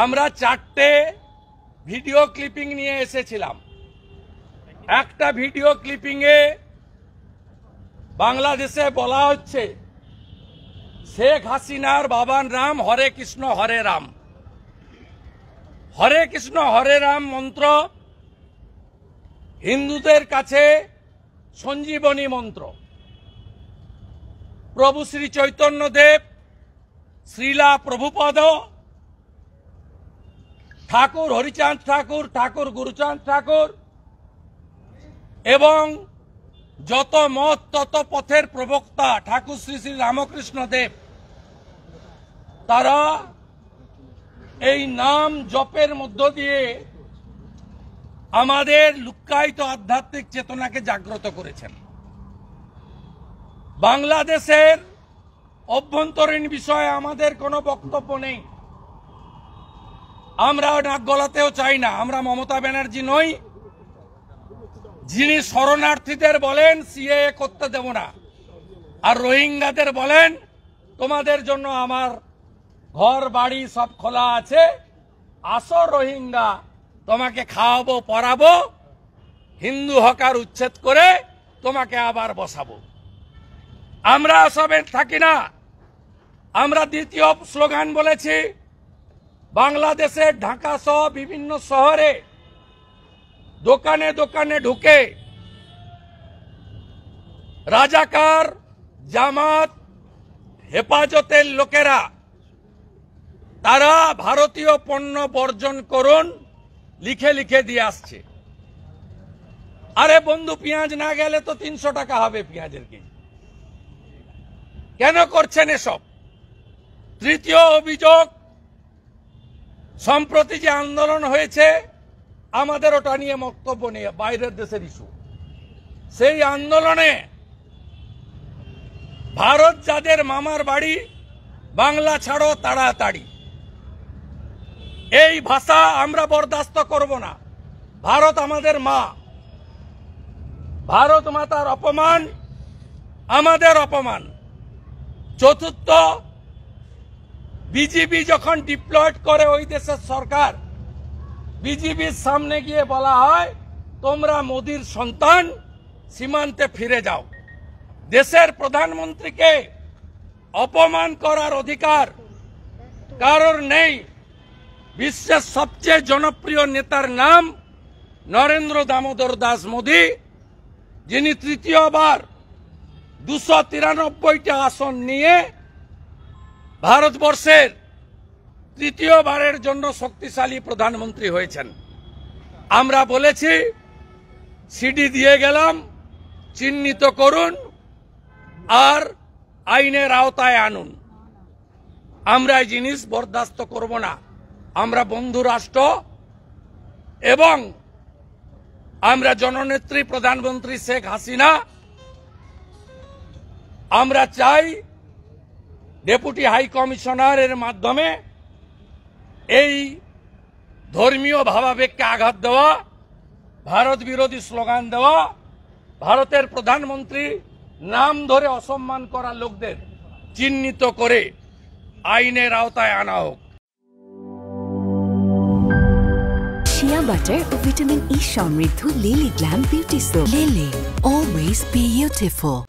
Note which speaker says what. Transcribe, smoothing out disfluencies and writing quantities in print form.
Speaker 1: আমরা চারটে video clipping নিয়ে এসেছিলাম। একটা ভিডিও ক্লিপিংয়ে বাংলাদেশে বলা হচ্ছে শেখ হাসিনার বাবার নাম হরে কৃষ্ণ হরে রাম। হরে কৃষ্ণ হরে রাম মন্ত্র হিন্দুদের কাছে সঞ্জীবনী মন্ত্র। প্রভু শ্রী চৈতন্যদেব, শ্রীলা প্রভুপদ, ঠাকুর হরিচাঁদ ঠাকুর, ঠাকুর গুরুচাঁদ ঠাকুর এবং যত মত তত পথের প্রবক্তা ঠাকুর শ্রী শ্রী রামকৃষ্ণ দেব, তারা এই নাম জপের মধ্য দিয়ে আমাদের লুক্কায়িত আধ্যাত্মিক চেতনাকে জাগ্রত করেছেন। বাংলাদেশের অভ্যন্তরীণ বিষয়ে আমাদের কোনো বক্তব্য নেই, আমরা নাক গলাতেও চাই না। আমরা মমতা ব্যানার্জি নই, যিনি শরণার্থীদের বলেন সিএএ করতে দেব না, আর রোহিঙ্গাদের বলেন তোমাদের জন্য আমার ঘর বাড়ি সব খোলা আছে, আসো রোহিঙ্গা, তোমাকে খাওয়াবো পরাবো, হিন্দু হকার উচ্ছেদ করে তোমাকে আবার বসাবো। আমরা সবে থাকি না। আমরা দ্বিতীয় স্লোগান বলেছি, বাংলাদেশের ঢাকা সহ বিভিন্ন শহরে দোকানে দোকানে ঢুকে রাজাকার, জামাত, হেফাজতের লোকেরা তারা ভারতীয় পণ্য বর্জন করুন লিখে লিখে দিয়ে আসছে। আরে বন্ধু, পেঁয়াজ না গেলে তো 300 টাকা হবে পেঁয়াজের কেজি। কেন করছেন এসব? তৃতীয় অভিযোগ, সম্প্রতি যে আন্দোলন হয়েছে আমাদের ওটা নিয়ে বক্তব্য নেই, বাইরের দেশের ইস্যু। সেই আন্দোলনে ভারত যাদের মামার বাড়ি, বাংলা ছাড়ো তাড়াতাড়ি, এই ভাষা আমরা বরদাস্ত করব না। ভারত আমাদের মা, ভারত মাতার অপমান আমাদের অপমান। চতুর্থ, বিজিবি যখন ডিপ্লয়েড করে ওই দেশের সরকার, বিজিবির সামনে গিয়ে বলা হয় তোমরা মোদির সন্তান, সীমান্তে ফিরে যাও। দেশের প্রধানমন্ত্রীকে অপমান করার অধিকার কারোর নেই। বিশ্বের সবচেয়ে জনপ্রিয় নেতার নাম নরেন্দ্র দামোদর দাস মোদী, যিনি তৃতীয়বার 293টা আসন নিয়ে ভারতবর্ষের তৃতীয়বারের জন্য শক্তিশালী প্রধানমন্ত্রী হয়েছেন। আমরা বলেছি সিডি দিয়ে গেলাম, চিহ্নিত করুন আর আইনের আওতায় আনুন। আমরা এই জিনিস বরদাস্ত করব না। আমরা বন্ধু রাষ্ট্র এবং আমরা জননেত্রী প্রধানমন্ত্রী শেখ হাসিনা, আমরা চাই ডেপুটি হাই কমিশনারের মাধ্যমে এই ধর্মীয় ভাবাবেগকে আঘাত দেওয়া, ভারত বিরোধী স্লোগান দেওয়া, ভারতের প্রধানমন্ত্রী নাম ধরে অসম্মান করা লোকদের চিহ্নিত করে আইনের আওতায় আনা হোক।
Speaker 2: শিয়া বাটার ও ভিটামিন ই সমৃদ্ধ lily glam beauty soap. Lily, always beautiful.